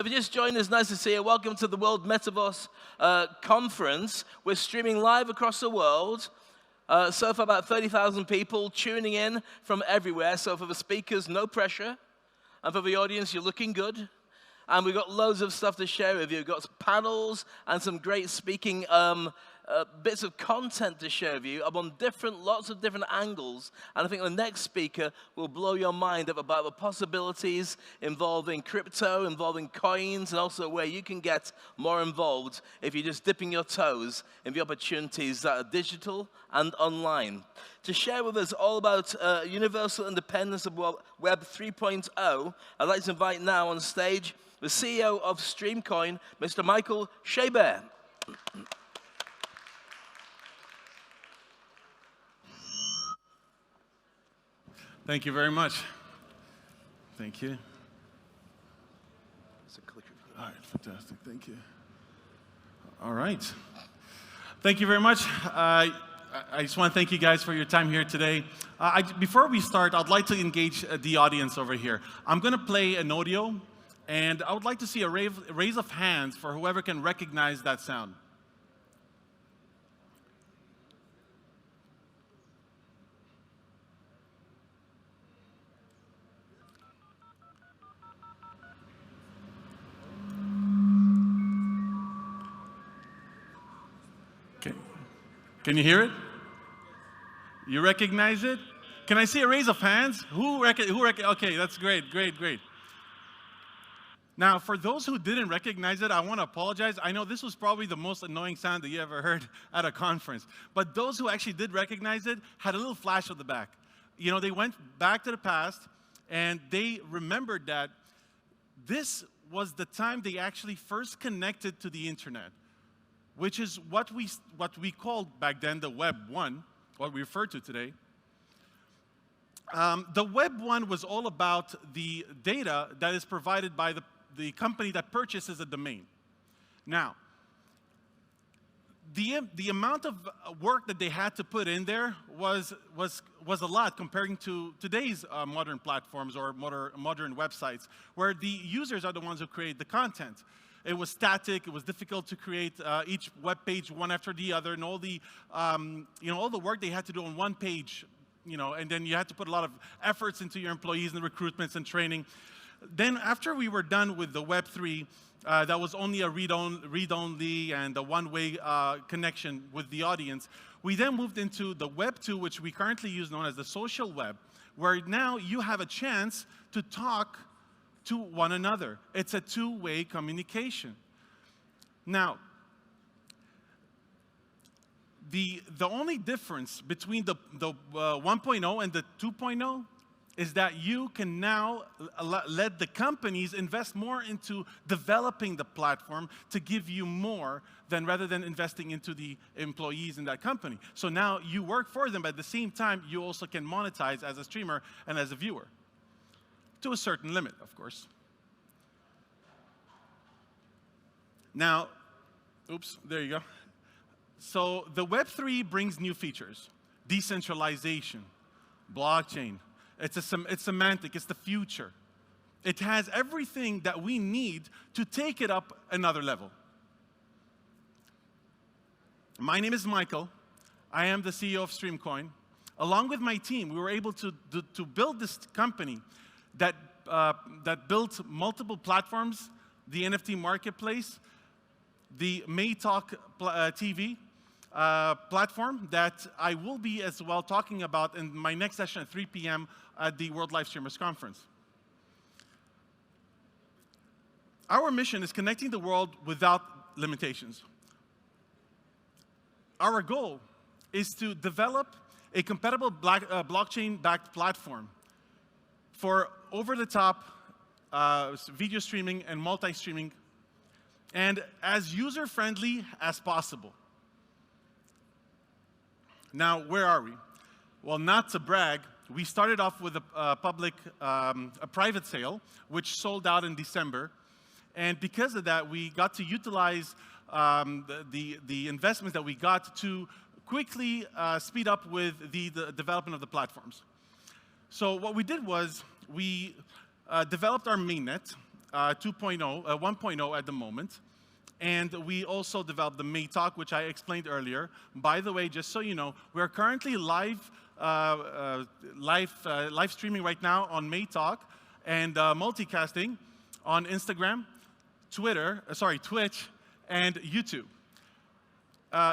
If you just joined us, nice to see you. Welcome to the World Metaverse Conference. We're streaming live across the world. So far, about 30,000 people tuning in from everywhere. So for the speakers, no pressure. And for the audience, you're looking good. And we've got loads of stuff to share with you. We've got panels and some great speaking bits of content to share with you on lots of different angles. And I think the next speaker will blow your mind up about the possibilities involving crypto, involving coins, and also where you can get more involved if you're just dipping your toes in the opportunities that are digital and online. To share with us all about universal independence of Web 3.0, I'd like to invite now on stage the CEO of StreamCoin, Mr. Ein Chaybeh. Thank you very much. Thank you. All right, fantastic. Thank you. All right. Thank you very much. I just want to thank you guys for your time here today. Before we start, I'd like to engage the audience over here. I'm going to play an audio, and I would like to see a raise of hands for whoever can recognize that sound. Can you hear it? You recognize it? Can I see a raise of hands? Okay, that's great. Now, for those who didn't recognize it, I want to apologize. I know this was probably the most annoying sound that you ever heard at a conference. But those who actually did recognize it had a little flash of the back. You know, they went back to the past, and they remembered that this was the time they actually first connected to the internet, which is what we called back then the Web 1, what we refer to today. The Web 1 was all about the data that is provided by the company that purchases a domain. Now, the amount of work that they had to put in there was a lot comparing to today's modern platforms or modern websites, where the users are the ones who create the content. It was static. It was difficult to create each web page one after the other, and all the all the work they had to do on one page, and then you had to put a lot of efforts into your employees and recruitments and training. Then after we were done with the Web 3, that was only a read-only and a one-way connection with the audience. We then moved into the Web 2, which we currently use known as the social web, where now you have a chance to talk to one another. It's a two-way communication. Now, the only difference between the 1.0 and the 2.0 is that you can now let the companies invest more into developing the platform to give you more rather than investing into the employees in that company. So now you work for them, but at the same time, you also can monetize as a streamer and as a viewer. To a certain limit, of course. Now, oops, there you go. So the Web 3 brings new features. Decentralization, blockchain. It's semantic, it's the future. It has everything that we need to take it up another level. My name is Michael. I am the CEO of StreamCoin. Along with my team, we were able to build this company that built multiple platforms, the NFT Marketplace, the Maytalk TV platform that I will be as well talking about in my next session at 3 p.m. at the World Live Streamers Conference. Our mission is connecting the world without limitations. Our goal is to develop a compatible blockchain-backed platform for over-the-top video streaming and multi-streaming, and as user-friendly as possible. Now, where are we? Well, not to brag, we started off with a private sale, which sold out in December, and because of that, we got to utilize the investments that we got to quickly speed up with the development of the platforms. So what we did was we developed our mainnet, 1.0 at the moment. And we also developed the Maytalk, which I explained earlier. By the way, just so you know, we're currently live streaming right now on Maytalk and multicasting on Instagram, Twitch, and YouTube.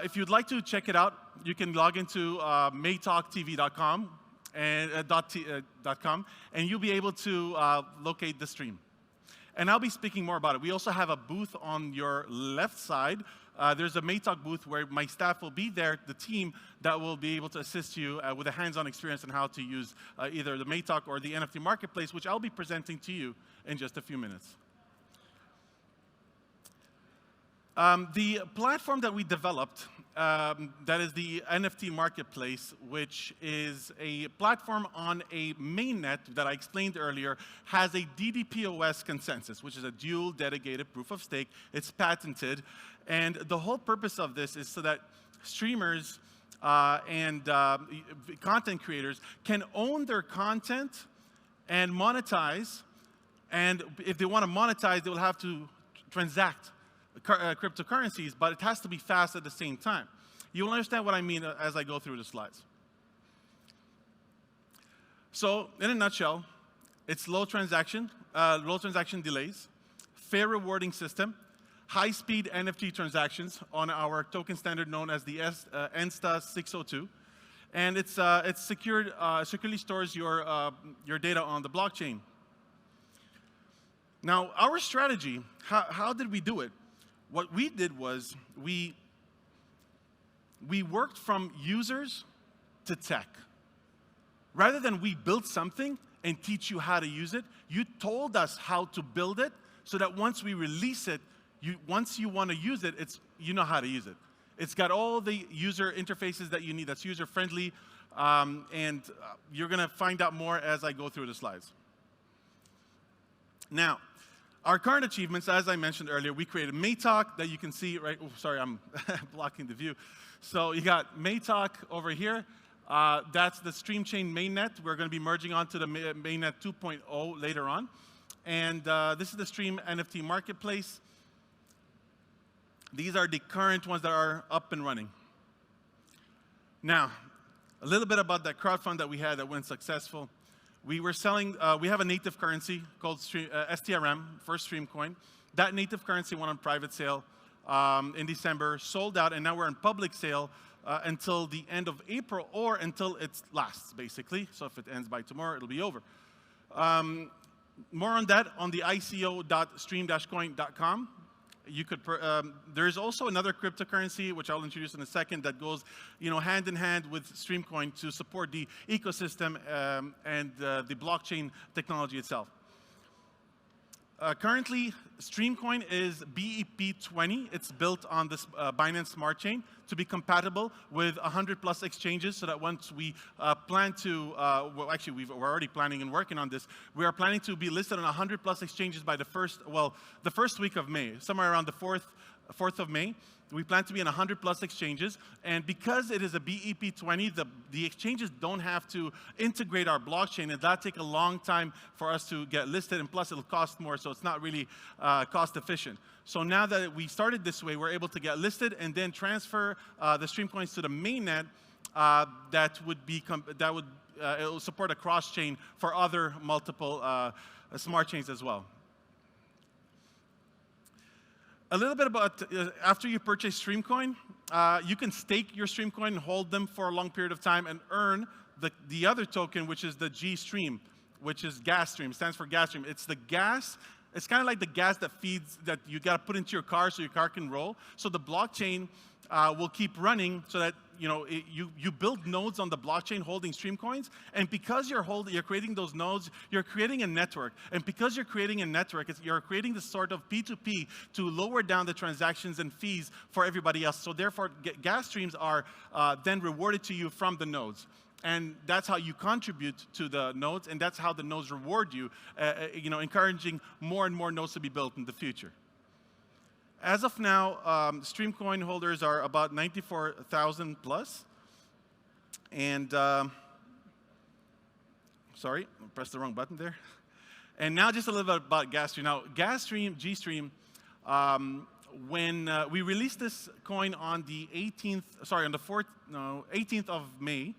If you'd like to check it out, you can log into maytalktv.com and you'll be able to locate the stream. And I'll be speaking more about it. We also have a booth on your left side. There's a Maytalk booth where my staff will be there, the team that will be able to assist you with a hands-on experience on how to use either the Maytalk or the NFT Marketplace, which I'll be presenting to you in just a few minutes. The platform that we developed, that is the NFT Marketplace, which is a platform on a mainnet that I explained earlier, has a DDPoS consensus, which is a dual dedicated proof of stake. It's patented. And the whole purpose of this is so that streamers and content creators can own their content and monetize. And if they want to monetize, they will have to transact cryptocurrencies, but it has to be fast at the same time. You'll understand what I mean as I go through the slides. So, in a nutshell, it's low transaction delays, fair rewarding system, high-speed NFT transactions on our token standard known as the ENSTA 602, and it's securely stores your data on the blockchain. Now, our strategy, how did we do it? What we did was we worked from users to tech. Rather than we build something and teach you how to use it, you told us how to build it so that once we release it, once you want to use it, you know how to use it. It's got all the user interfaces that you need that's user-friendly, and you're going to find out more as I go through the slides. Now, our current achievements, as I mentioned earlier, we created Maytalk that you can see, right? Oh, sorry, I'm blocking the view. So you got Maytalk over here. That's the StreamChain mainnet. We're going to be merging onto the Mainnet 2.0 later on. And this is the Stream NFT Marketplace. These are the current ones that are up and running. Now, a little bit about that crowdfund that we had that went successful. We were selling, we have a native currency called STRM, first StreamCoin. That native currency went on private sale in December, sold out, and now we're in public sale until the end of April or until it lasts, basically. So if it ends by tomorrow, it'll be over. More on that on the ico.stream-coin.com. You could, there's also another cryptocurrency, which I'll introduce in a second, that goes hand in hand with StreamCoin to support the ecosystem and the blockchain technology itself. Currently, StreamCoin is BEP20. It's built on this Binance Smart Chain to be compatible with 100+ exchanges, so that once we plan to, well, actually, we're already planning and working on this. We are planning to be listed on 100+ exchanges by the first week of May, somewhere around the 4th of May. We plan to be in 100+ exchanges, and because it is a BEP20, the exchanges don't have to integrate our blockchain, and that take a long time for us to get listed, and plus it'll cost more, so it's not really cost efficient. So now that we started this way, we're able to get listed and then transfer the stream coins to the mainnet it will support a cross-chain for other multiple smart chains as well. A little bit about after you purchase StreamCoin, you can stake your StreamCoin and hold them for a long period of time and earn the other token, which is the GSTRM, which is GaStream. It stands for GaStream. It's the gas. It's kind of like the gas that feeds, that you got to put into your car so your car can roll. So the blockchain will keep running so that you build nodes on the blockchain holding stream coins, and because you're creating those nodes, you're creating a network. And because you're creating a network, you're creating this sort of P2P to lower down the transactions and fees for everybody else. So therefore, gas streams are then rewarded to you from the nodes. And that's how you contribute to the nodes, and that's how the nodes reward you, encouraging more and more nodes to be built in the future. As of now, StreamCoin holders are about 94,000 plus. And sorry, I pressed the wrong button there. And now just a little bit about GaStream. Now, GSTRM, when we released this coin on the 18th of May,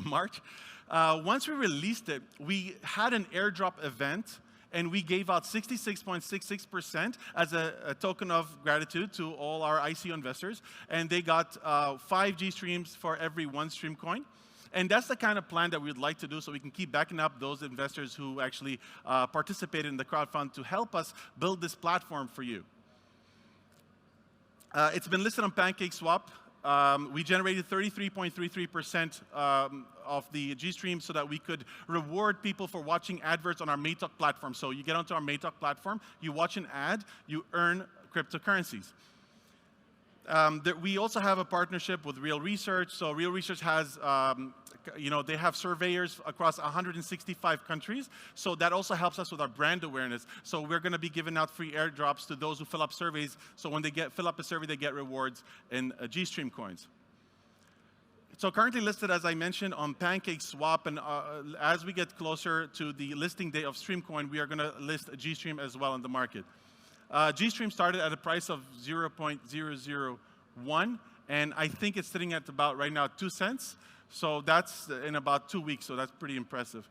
March. Once we released it, we had an airdrop event, and we gave out 66.66% as a token of gratitude to all our ICO investors, and they got 5 GStreams for every 1 StreamCoin. And that's the kind of plan that we'd like to do, so we can keep backing up those investors who actually participated in the crowdfund to help us build this platform for you. It's been listed on PancakeSwap. We generated 33.33% of the GStream so that we could reward people for watching adverts on our Maytalk platform. So you get onto our Maytalk platform, you watch an ad, you earn cryptocurrencies. We also have a partnership with Real Research. So Real Research has, they have surveyors across 165 countries. So that also helps us with our brand awareness. So we're going to be giving out free airdrops to those who fill up surveys. So when they fill up a survey, they get rewards in GStream coins. So currently listed, as I mentioned, on PancakeSwap, and as we get closer to the listing day of StreamCoin, we are going to list GStream as well in the market. GStream started at a price of 0.001, and I think it's sitting at about right now 2 cents. So that's in about 2 weeks, so that's pretty impressive.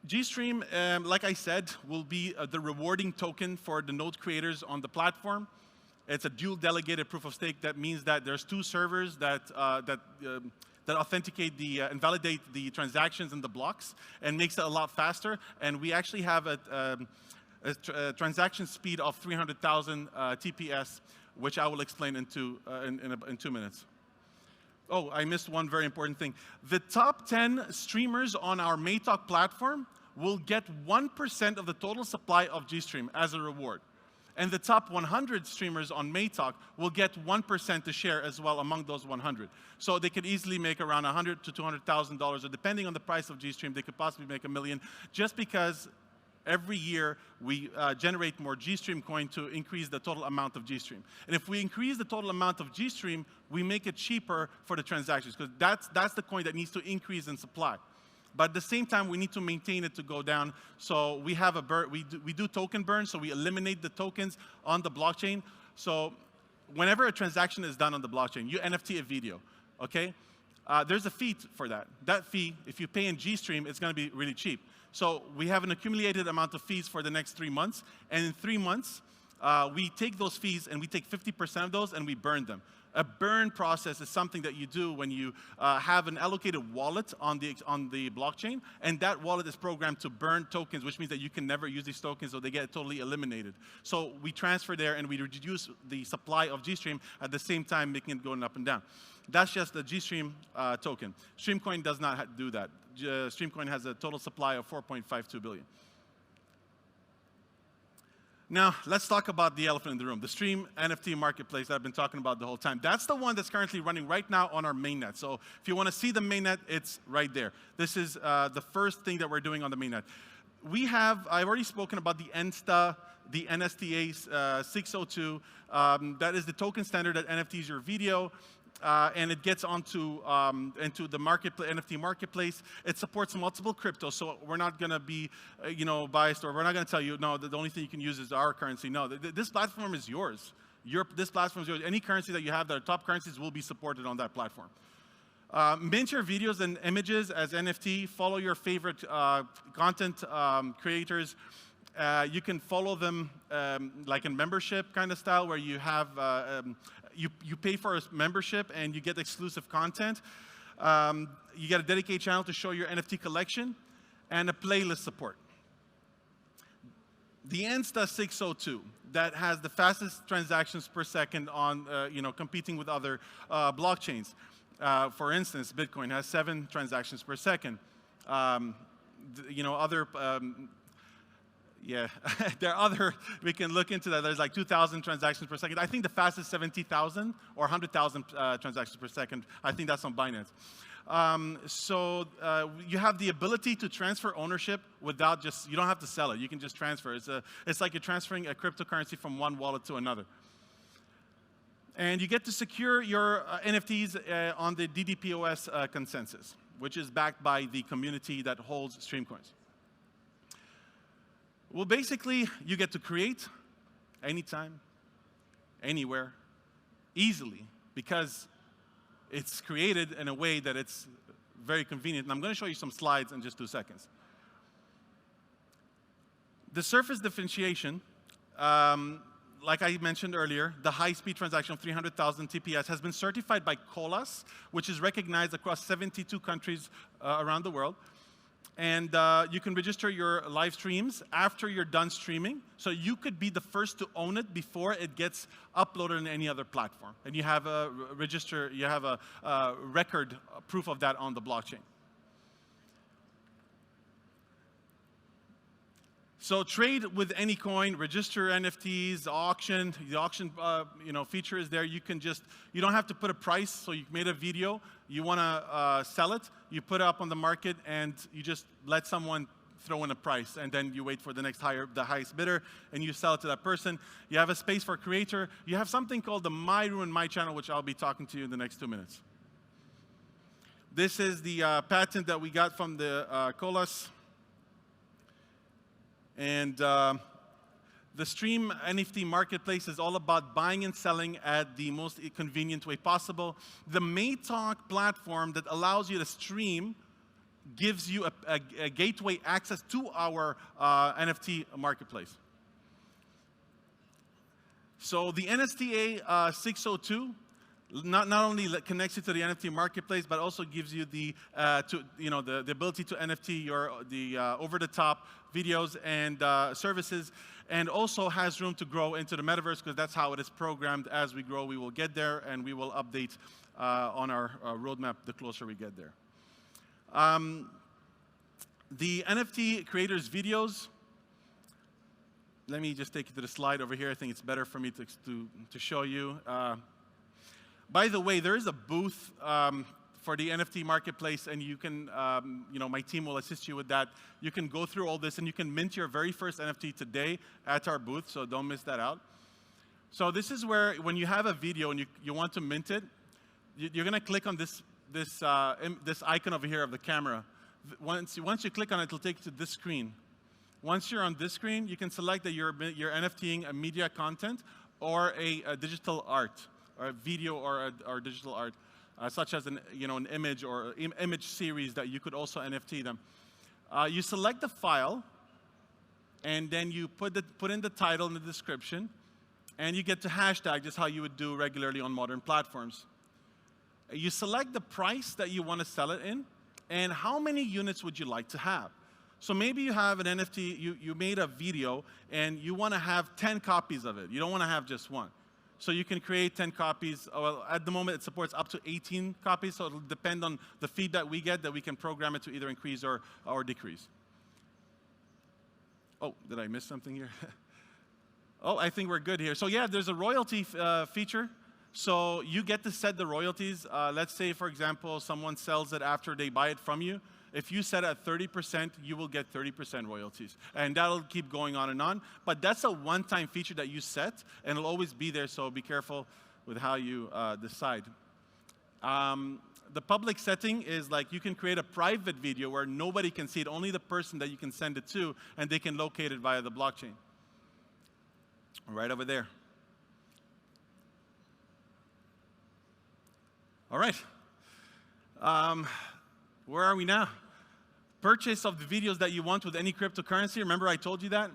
GStream, like I said, will be the rewarding token for the node creators on the platform. It's a dual delegated proof of stake. That means that there's 2 servers that authenticate and validate the transactions in the blocks and makes it a lot faster. And we actually have a transaction speed of 300,000 TPS, which I will explain in 2 minutes. Oh, I missed one very important thing. The top 10 streamers on our Maytalk platform will get 1% of the total supply of GStream as a reward. And the top 100 streamers on Maytalk will get 1% to share as well among those 100. So they could easily make around $100,000 to $200,000, or depending on the price of GStream, they could possibly make $1 million, just because every year we generate more GStream coin to increase the total amount of GStream. And if we increase the total amount of GStream, we make it cheaper for the transactions, because that's the coin that needs to increase in supply. But at the same time, we need to maintain it to go down. So we have we do token burn, so we eliminate the tokens on the blockchain. So whenever a transaction is done on the blockchain, you NFT a video, okay? There's a fee for that. That fee, if you pay in GStream, it's going to be really cheap. So we have an accumulated amount of fees for the next 3 months. And in 3 months, we take those fees and we take 50% of those and we burn them. A burn process is something that you do when you have an allocated wallet on the blockchain, and that wallet is programmed to burn tokens, which means that you can never use these tokens, so they get totally eliminated. So we transfer there and we reduce the supply of GStream at the same time, making it going up and down. That's just the GStream token. StreamCoin does not do that. StreamCoin has a total supply of 4.52 billion. Now, let's talk about the elephant in the room, the Stream NFT Marketplace that I've been talking about the whole time. That's the one that's currently running right now on our mainnet. So if you want to see the mainnet, it's right there. This is the first thing that we're doing on the mainnet. I've already spoken about the NSTA, the NSTA 602. That is the token standard that NFTs your video. And it gets into the NFT Marketplace. It supports multiple cryptos, so we're not going to be, biased, or we're not going to tell you, no, the only thing you can use is our currency. No, this platform is yours. This platform is yours. Any currency that you have that are top currencies will be supported on that platform. Mint your videos and images as NFT. Follow your favorite content creators. You can follow them like in membership kind of style, where you have you pay for a membership and you get exclusive content. You get a dedicated channel to show your NFT collection, and a playlist support. The NSTA 602 that has the fastest transactions per second on competing with other blockchains. For instance, Bitcoin has 7 transactions per second. Yeah, there are other, we can look into that. There's like 2,000 transactions per second. I think the fastest 70,000 or 100,000 transactions per second. I think that's on Binance. You have the ability to transfer ownership without you don't have to sell it. You can just transfer. It's like you're transferring a cryptocurrency from one wallet to another. And you get to secure your NFTs on the DDPoS consensus. which is backed by the community that holds StreamCoins. Well, basically, you get to create anytime, anywhere, easily, because it's created in a way that it's very convenient. And I'm going to show you some slides in just 2 seconds. The surface differentiation, like I mentioned earlier, the high-speed transaction of 300,000 TPS has been certified by COLAS, which is recognized across 72 countries around the world. And you can register your live streams after you're done streaming. So you could be the first to own it before it gets uploaded on any other platform. And you have a record proof of that on the blockchain. So trade with any coin, register NFTs, auction. The auction feature is there. You don't have to put a price. So you made a video, you want to sell it, you put it up on the market, and you just let someone throw in a price, and then you wait for the highest bidder, and you sell it to that person. You have a space for creator. You have something called the My Room and My Channel, which I'll be talking to you in the next 2 minutes. This is the patent that we got from the COLAS. And the Stream NFT Marketplace is all about buying and selling at the most convenient way possible. The Maytalk platform that allows you to stream gives you a gateway access to our NFT marketplace. So the NSTA 602 not only connects you to the NFT marketplace, but also gives you the ability to NFT the over-the-top videos and services, and also has room to grow into the metaverse, because that's how it is programmed. As we grow, we will get there, and we will update on our roadmap the closer we get there. The NFT creators' videos. Let me just take you to the slide over here. I think it's better for me to show you. By the way, there is a booth for the NFT marketplace, and you can, my team will assist you with that. You can go through all this, and you can mint your very first NFT today at our booth, so don't miss that out. So this is where, when you have a video and you want to mint it, you're going to click on this icon over here of the camera. Once you click on it, it'll take you to this screen. Once you're on this screen, you can select that you're NFTing a media content or a digital art, or a video or digital art, such as an image or image series that you could also NFT them. You select the file, and then you put in the title and the description, and you get to hashtag, just how you would do regularly on modern platforms. You select the price that you want to sell it in, and how many units would you like to have. So maybe you have an NFT, you made a video, and you want to have 10 copies of it. You don't want to have just one. So you can create 10 copies. Well, at the moment, it supports up to 18 copies, so it'll depend on the feedback we get, that we can program it to either increase or decrease. Oh, did I miss something here? Oh, I think we're good here. So yeah, there's a royalty feature. So you get to set the royalties. Let's say, for example, someone sells it after they buy it from you. If you set at 30%, you will get 30% royalties. And that'll keep going on and on. But that's a one-time feature that you set, and it'll always be there, so be careful with how you decide. The public setting is like you can create a private video where nobody can see it, only the person that you can send it to, and they can locate it via the blockchain. Right over there. All right. Where are we now? Purchase of the videos that you want with any cryptocurrency. Remember I told you that?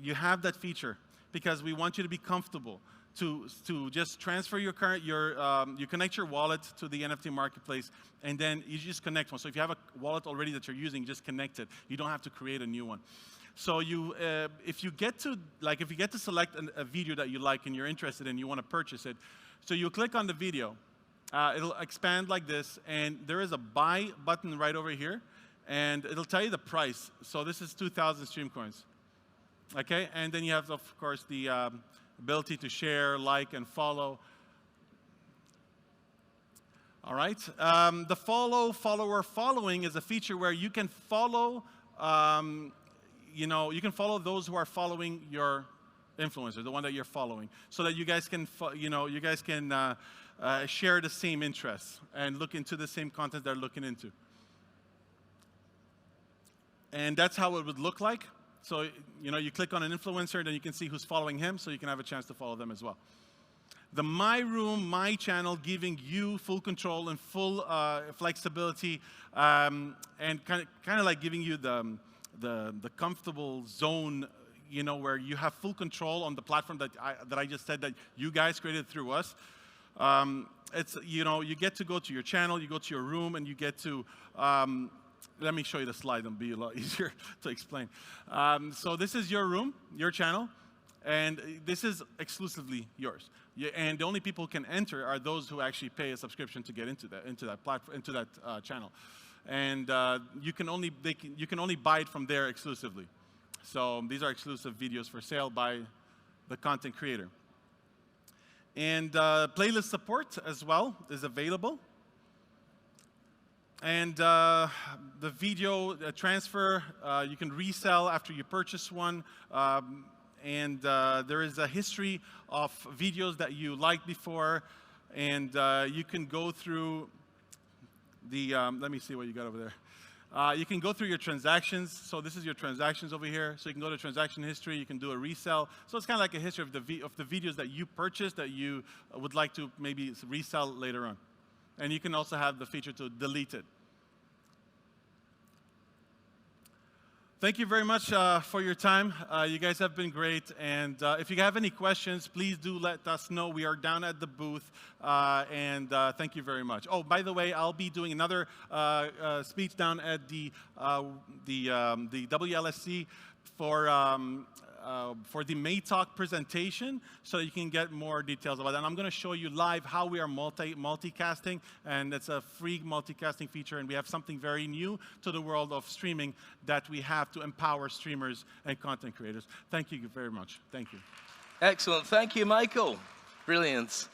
You have that feature because we want you to be comfortable to just transfer you connect your wallet to the NFT marketplace, and then you just connect one. So if you have a wallet already that you're using, just connect it. You don't have to create a new one. So if you get to select a video that you like and you're interested in, you want to purchase it, so you click on the video. It'll expand like this, and there is a buy button right over here, and it'll tell you the price. So this is 2,000 StreamCoins. Okay, and then you have, of course, the ability to share, like, and follow. All right. The following is a feature where you can follow, you can follow those who are following your influencer, the one that you're following, so that you guys can, share the same interests and look into the same content they're looking into. And that's how it would look like. So, you click on an influencer, then you can see who's following him, so you can have a chance to follow them as well. The My Room, My Channel, giving you full control and full flexibility, and kind of like giving you the comfortable zone, where you have full control on the platform that I just said that you guys created through us. It's, you get to go to your channel, you go to your room, and you get to, let me show you the slide, it'll be a lot easier to explain. So this is your room, your channel, and this is exclusively yours. And the only people who can enter are those who actually pay a subscription to get into that platform, into that channel. And you can only buy it from there exclusively. So these are exclusive videos for sale by the content creator. And playlist support as well is available. And the video transfer, you can resell after you purchase one. And there is a history of videos that you liked before. And you can go through the, let me see what you got over there. You can go through your transactions. So this is your transactions over here. So you can go to transaction history. You can do a resell. So it's kind of like a history of the videos that you purchased that you would like to maybe resell later on. And you can also have the feature to delete it. Thank you very much for your time. You guys have been great. And if you have any questions, please do let us know. We are down at the booth. And thank you very much. Oh, by the way, I'll be doing another speech down at the WLSC for the May Talk presentation, so you can get more details about that. And I'm going to show you live how we are multicasting, and it's a free multicasting feature, and we have something very new to the world of streaming that we have to empower streamers and content creators. Thank you very much. Thank you. Excellent. Thank you, Michael. Brilliant.